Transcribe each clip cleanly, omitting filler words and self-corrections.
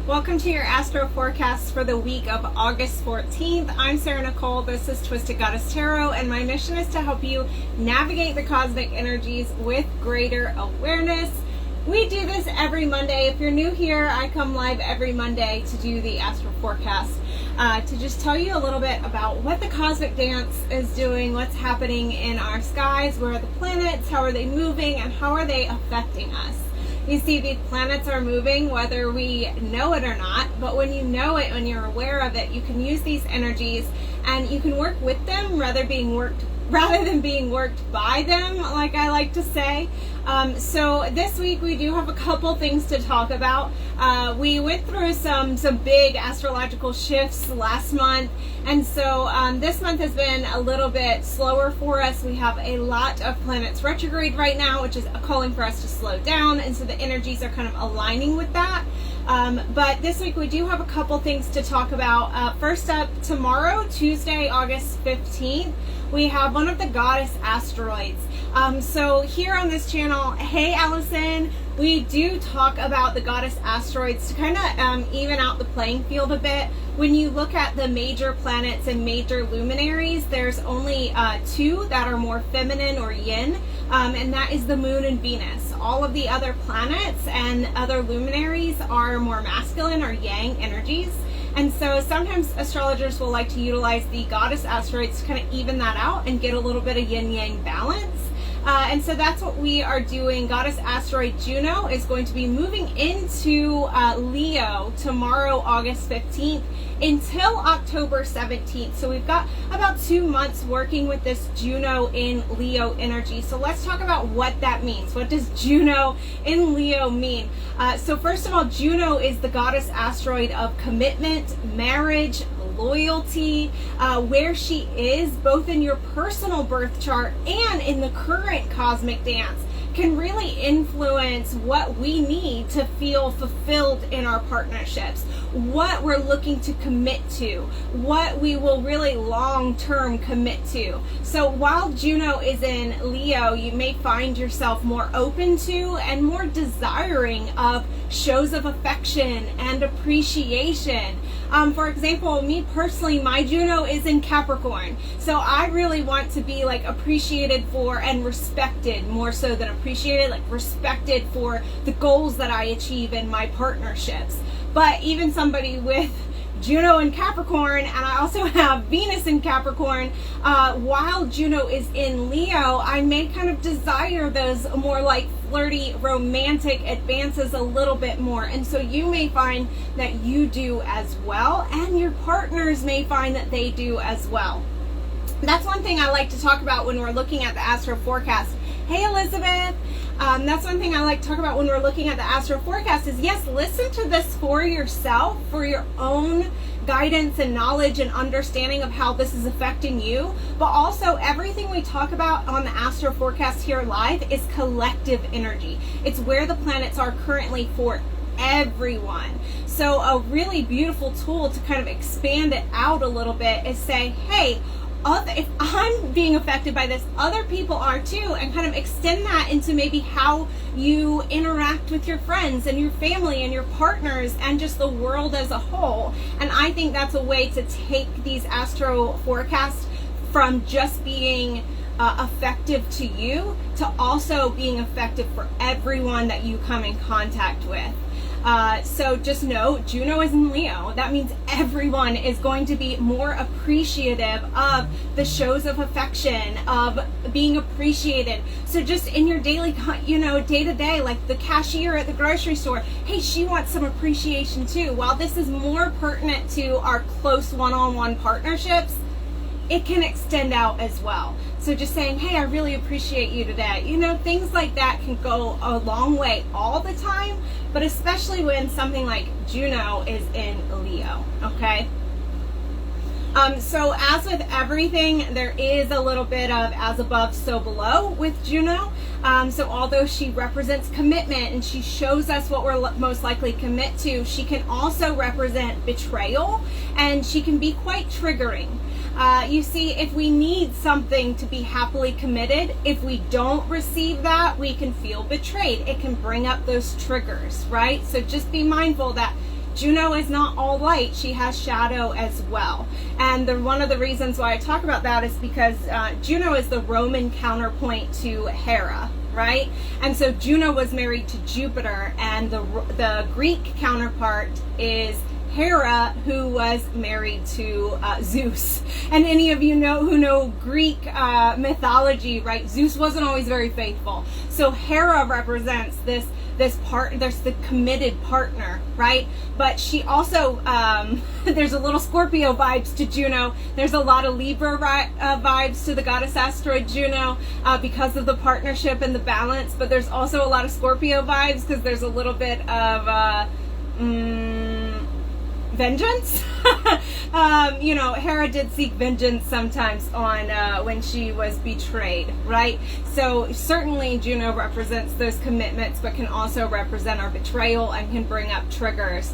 Welcome to your Astro forecast for the week of August 14th. I'm Sarah Nicole. This is Twisted Goddess Tarot, and my mission is to help you navigate the cosmic energies with greater awareness. We do this every Monday. If you're new here, I come live every Monday to do the Astro forecast, to just tell you a little bit about what the cosmic dance is doing, what's happening in our skies, where are the planets, how are they moving, and how are they affecting us. You see, these planets are moving whether we know it or not, but when you know it, when you're aware of it, you can use these energies and you can work with them rather than being worked by them, like I like to say. So this week we do have a couple things to talk about. We went through some big astrological shifts last month, and so this month has been a little bit slower for us. We have a lot of planets retrograde right now, which is calling for us to slow down, and so the energies are kind of aligning with that. But this week we do have a couple things to talk about. First up, tomorrow, Tuesday, August 15th, we have one of the goddess asteroids. So here on this channel, hey Allison, we do talk about the goddess asteroids to kind of even out the playing field a bit. When you look at the major planets and major luminaries, there's only two that are more feminine or yin, and that is the moon and Venus. All of the other planets and other luminaries are more masculine or yang energies. And so sometimes astrologers will like to utilize the goddess asteroids to kind of even that out and get a little bit of yin-yang balance. And so that's what we are doing. Goddess asteroid Juno is going to be moving into Leo tomorrow, August 15th, until October 17th. So we've got about 2 months working with this Juno in Leo energy. So let's talk about what that means. What does Juno in Leo mean? So first of all, Juno is the goddess asteroid of commitment, marriage, loyalty. Where she is, both in your personal birth chart and in the current cosmic dance, can really influence what we need to feel fulfilled in our partnerships, what we're looking to commit to, what we will really long-term commit to. So while Juno is in Leo, you may find yourself more open to and more desiring of shows of affection and appreciation. For example, me personally, my Juno is in Capricorn, so I really want to be like appreciated for and respected, more so than appreciated, like respected for the goals that I achieve in my partnerships. But even somebody with Juno in Capricorn, and I also have Venus in Capricorn, while Juno is in Leo, I may kind of desire those more like flirty, romantic advances a little bit more. And so you may find that you do as well, and your partners may find that they do as well. That's one thing I like to talk about when we're looking at the Astro forecast. Hey Elizabeth! That's one thing I like to talk about when we're looking at the Astro forecast is, yes, listen to this for yourself, for your own guidance and knowledge and understanding of how this is affecting you. But also, everything we talk about on the Astro forecast here live is collective energy. It's where the planets are currently for everyone. So a really beautiful tool to kind of expand it out a little bit is say, hey, if I'm being affected by this, other people are too, and kind of extend that into maybe how you interact with your friends and your family and your partners and just the world as a whole. And I think that's a way to take these Astro forecasts from just being effective to you to also being effective for everyone that you come in contact with. So just know, Juno is in Leo. That means everyone is going to be more appreciative of the shows of affection, of being appreciated. So just in your daily, day to day, like the cashier at the grocery store, hey, she wants some appreciation too. While this is more pertinent to our close one-on-one partnerships, it can extend out as well. So just saying, hey, I really appreciate you today. Things like that can go a long way all the time, but especially when something like Juno is in Leo, okay? So as with everything, there is a little bit of as above, so below with Juno. So although she represents commitment and she shows us what we're most likely commit to, she can also represent betrayal, and she can be quite triggering. You see, if we need something to be happily committed, if we don't receive that, we can feel betrayed. It can bring up those triggers, right? So just be mindful that Juno is not all light. She has shadow as well. And one of the reasons why I talk about that is because Juno is the Roman counterpoint to Hera, right? And so Juno was married to Jupiter, and the Greek counterpart is Hera, who was married to Zeus. And any of you who know Greek mythology, right? Zeus wasn't always very faithful. So Hera represents this part. There's the committed partner, right? But she also there's a little Scorpio vibes to Juno. There's a lot of Libra vibes to the goddess asteroid Juno because of the partnership and the balance. But there's also a lot of Scorpio vibes because there's a little bit of vengeance. Hera did seek vengeance sometimes on when she was betrayed, right? So certainly Juno represents those commitments, but can also represent our betrayal and can bring up triggers.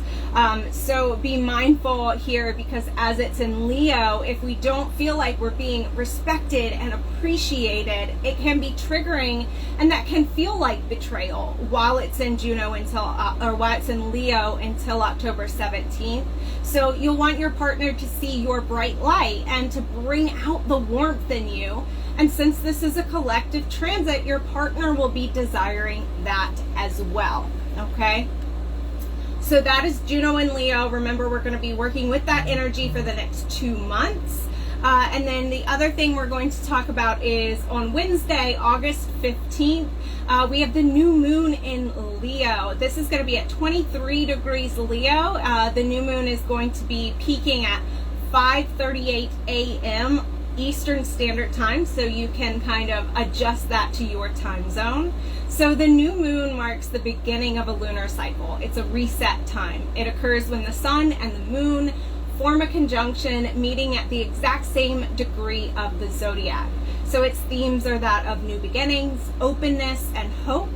So be mindful here, because as it's in Leo, if we don't feel like we're being respected and appreciated, it can be triggering, and that can feel like betrayal while it's in Juno while it's in Leo until October 17th. So you'll want your partner to see your bright light and to bring out the warmth in you. And since this is a collective transit, your partner will be desiring that as well. Okay? So that is Juno and Leo. Remember, we're going to be working with that energy for the next 2 months. And then the other thing we're going to talk about is on Wednesday, August 15th, we have the new moon in Leo. This is going to be at 23 degrees Leo. The new moon is going to be peaking at 5:38 a.m. Eastern Standard Time, so you can kind of adjust that to your time zone. So the new moon marks the beginning of a lunar cycle. It's a reset time. It occurs when the sun and the moon form a conjunction, meeting at the exact same degree of the zodiac. So its themes are that of new beginnings, openness, and hope.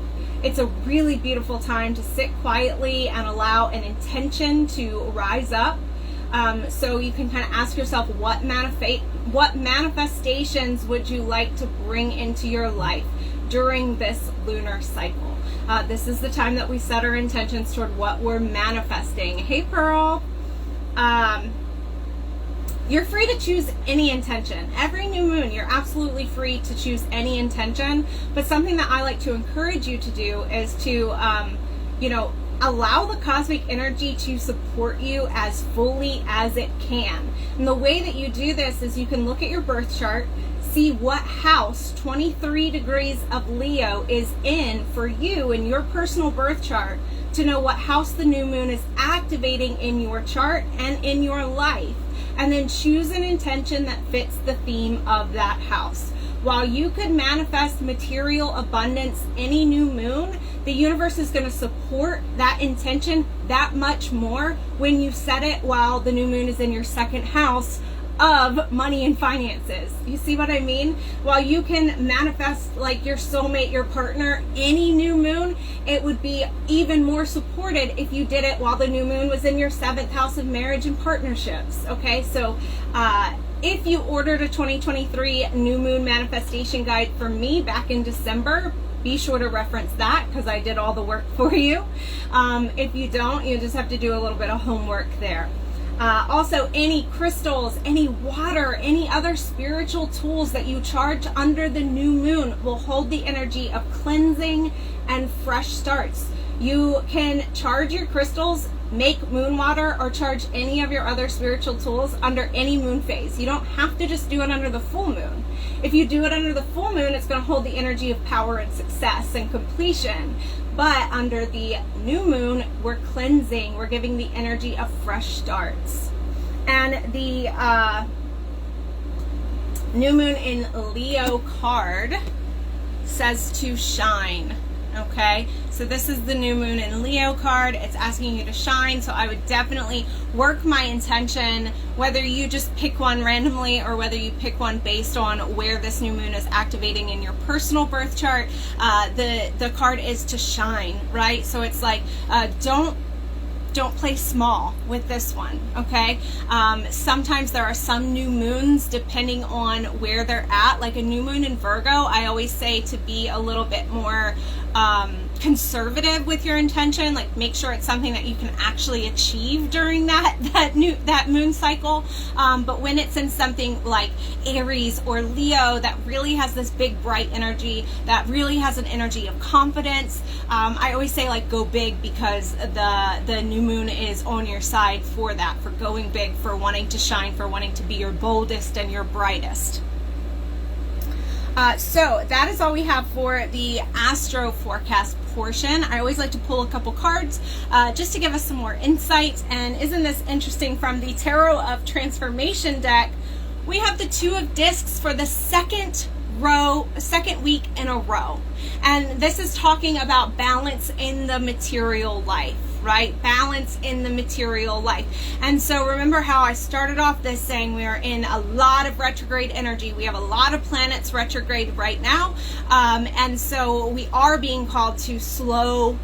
It's a really beautiful time to sit quietly and allow an intention to rise up. So you can kind of ask yourself, what manifestations would you like to bring into your life during this lunar cycle? This is the time that we set our intentions toward what we're manifesting. Hey, Pearl. You're free to choose any intention. Every new moon, you're absolutely free to choose any intention. But something that I like to encourage you to do is to, allow the cosmic energy to support you as fully as it can. And the way that you do this is you can look at your birth chart, see what house 23 degrees of Leo is in for you in your personal birth chart, to know what house the new moon is activating in your chart and in your life. And then choose an intention that fits the theme of that house. While you could manifest material abundance any new moon, the universe is going to support that intention that much more when you set it while the new moon is in your second house of money and finances. You see what I mean? While you can manifest like your soulmate, your partner, any new moon, it would be even more supported if you did it while the new moon was in your 7th house of marriage and partnerships. Okay, so if you ordered a 2023 new moon manifestation guide from me back in December, be sure to reference that because I did all the work for you. If you don't, you just have to do a little bit of homework there. Also, any crystals, any water, any other spiritual tools that you charge under the new moon will hold the energy of cleansing and fresh starts. You can charge your crystals, make moon water, or charge any of your other spiritual tools under any moon phase. You don't have to just do it under the full moon. If you do it under the full moon, it's going to hold the energy of power and success and completion. But under the new moon, we're cleansing. We're giving the energy of fresh starts. And the new moon in Leo card says to shine. Okay, so this is the new moon in Leo card. It's asking you to shine. So I would definitely work my intention, whether you just pick one randomly or whether you pick one based on where this new moon is activating in your personal birth chart. The card is to shine, right? So it's like, don't play small with this one, okay? Sometimes there are some new moons depending on where they're at. Like a new moon in Virgo, I always say to be a little bit more conservative with your intention. Like, make sure it's something that you can actually achieve during that moon cycle. But when it's in something like Aries or Leo that really has this big bright energy, that really has an energy of confidence, I always say, like, go big, because the new moon is on your side for that, for going big, for wanting to shine, for wanting to be your boldest and your brightest. So that is all we have for the Astro forecast portion. I always like to pull a couple cards just to give us some more insight. And isn't this interesting? From the Tarot of Transformation deck, we have the Two of Discs for the second week in a row. And this is talking about balance in the material life, right? Balance in the material life. And so remember how I started off this saying we are in a lot of retrograde energy. We have a lot of planets retrograde right now. And so we are being called to slow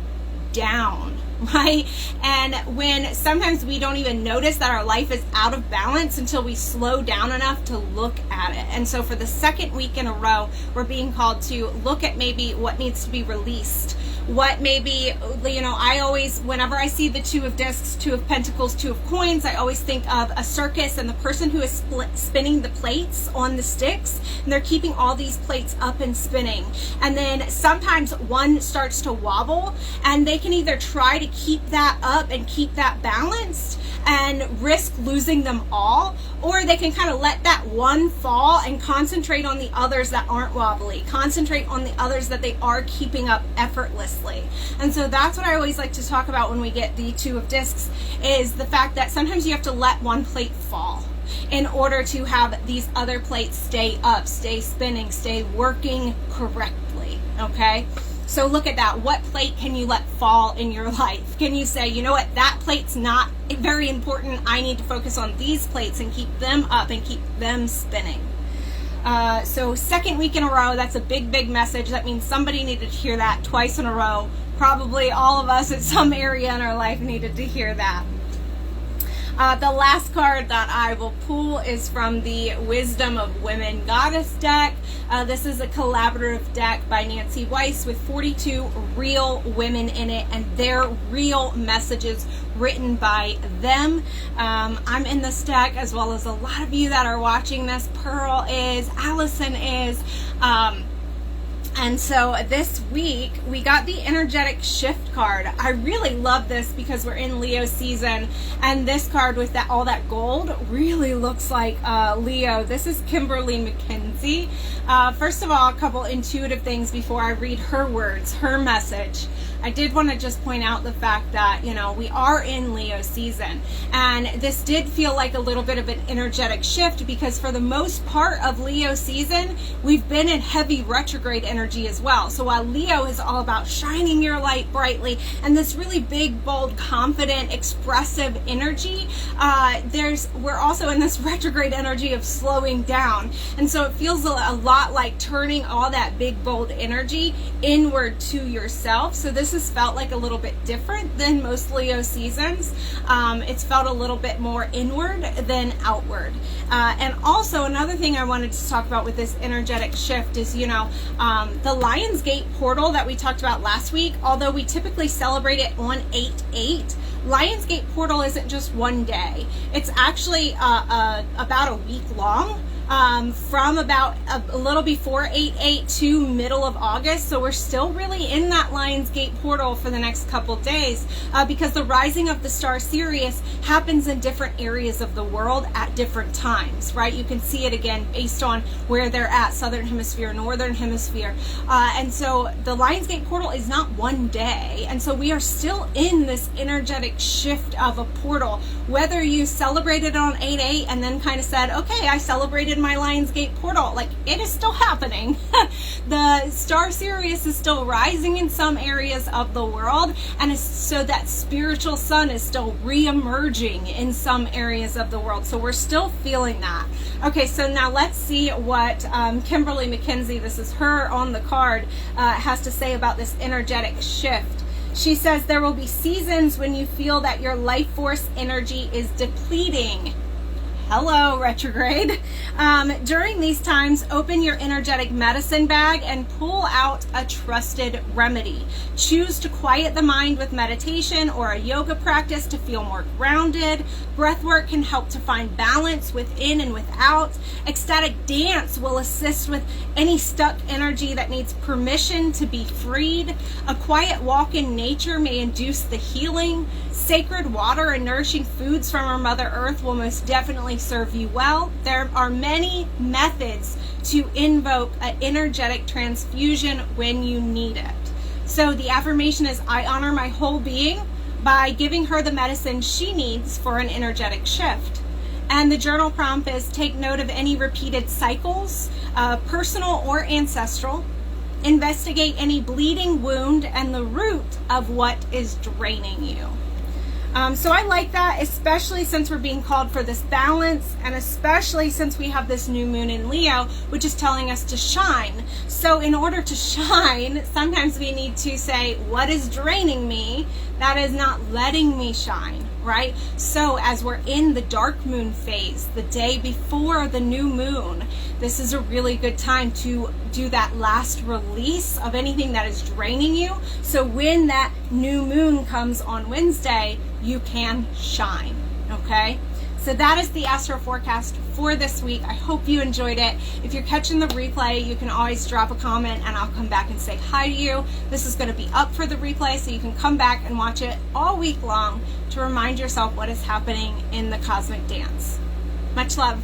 down, right? And when sometimes we don't even notice that our life is out of balance until we slow down enough to look at it. And so for the second week in a row, we're being called to look at maybe what needs to be released. What maybe, I always, whenever I see the Two of Discs, Two of Pentacles, Two of Coins, I always think of a circus and the person who is spinning the plates on the sticks, and they're keeping all these plates up and spinning. And then sometimes one starts to wobble, and they can either try to keep that up and keep that balanced and risk losing them all, or they can kind of let that one fall and concentrate on the others that aren't wobbly, concentrate on the others that they are keeping up effortlessly. And so that's what I always like to talk about when we get the Two of Discs, is the fact that sometimes you have to let one plate fall in order to have these other plates stay up, stay spinning, stay working correctly, okay? So look at that. What plate can you let fall in your life? Can you say, you know what, that plate's not very important. I need to focus on these plates and keep them up and keep them spinning. So second week in a row, that's a big, big message. That means somebody needed to hear that twice in a row. Probably all of us at some area in our life needed to hear that. The last card that I will pull is from the Wisdom of Women Goddess deck. This is a collaborative deck by Nancy Weiss with 42 real women in it and their real messages written by them. I'm in this deck, as well as a lot of you that are watching this. Pearl is, Allison is. And so this week we got the energetic shift card. I really love this because we're in Leo season, and this card with all that gold really looks like Leo. This is Kimberly McKenzie. First of all, a couple intuitive things before I read her words, her message. I did want to just point out the fact that, we are in Leo season, and this did feel like a little bit of an energetic shift, because for the most part of Leo season, we've been in heavy retrograde energy as well. So while Leo is all about shining your light brightly and this really big, bold, confident, expressive energy, we're also in this retrograde energy of slowing down. And so it feels a lot like turning all that big, bold energy inward to yourself. So this has felt like a little bit different than most Leo seasons. It's felt a little bit more inward than outward. And also another thing I wanted to talk about with this energetic shift is, the Lionsgate portal that we talked about last week, although we typically celebrate it on 8/8, Lionsgate portal isn't just one day. It's actually about a week long. From about a little before 8/8 to middle of August. So we're still really in that Lionsgate portal for the next couple days, because the rising of the star Sirius happens in different areas of the world at different times, right? You can see it again based on where they're at, Southern Hemisphere, Northern Hemisphere. And so the Lionsgate portal is not one day. And so we are still in this energetic shift of a portal. Whether you celebrated on 8/8 and then kind of said, okay, I celebrated my Lionsgate portal, like, it is still happening. The star Sirius is still rising in some areas of the world, and so that spiritual sun is still re-emerging in some areas of the world. So we're still feeling that. Okay, so now let's see what Kimberly McKenzie, this is her on the card, has to say about this energetic shift. She says, there will be seasons when you feel that your life force energy is depleting. Hello, retrograde. During these times, open your energetic medicine bag and pull out a trusted remedy. Choose to quiet the mind with meditation or a yoga practice to feel more grounded. Breathwork can help to find balance within and without. Ecstatic dance will assist with any stuck energy that needs permission to be freed. A quiet walk in nature may induce the healing. Sacred water and nourishing foods from our Mother Earth will most definitely serve you well. There are many methods to invoke an energetic transfusion when you need it. So the affirmation is, I honor my whole being by giving her the medicine she needs for an energetic shift. And the journal prompt is, take note of any repeated cycles, personal or ancestral. Investigate any bleeding wound and the root of what is draining you. So I like that, especially since we're being called for this balance, and especially since we have this new moon in Leo, which is telling us to shine. So in order to shine, sometimes we need to say, what is draining me? That is not letting me shine, right? So as we're in the dark moon phase, the day before the new moon, this is a really good time to do that last release of anything that is draining you. So when that new moon comes on Wednesday, you can shine, okay? So that is the Astro forecast for this week. I hope you enjoyed it. If you're catching the replay, you can always drop a comment and I'll come back and say hi to you. This is going to be up for the replay, so you can come back and watch it all week long to remind yourself what is happening in the cosmic dance. Much love.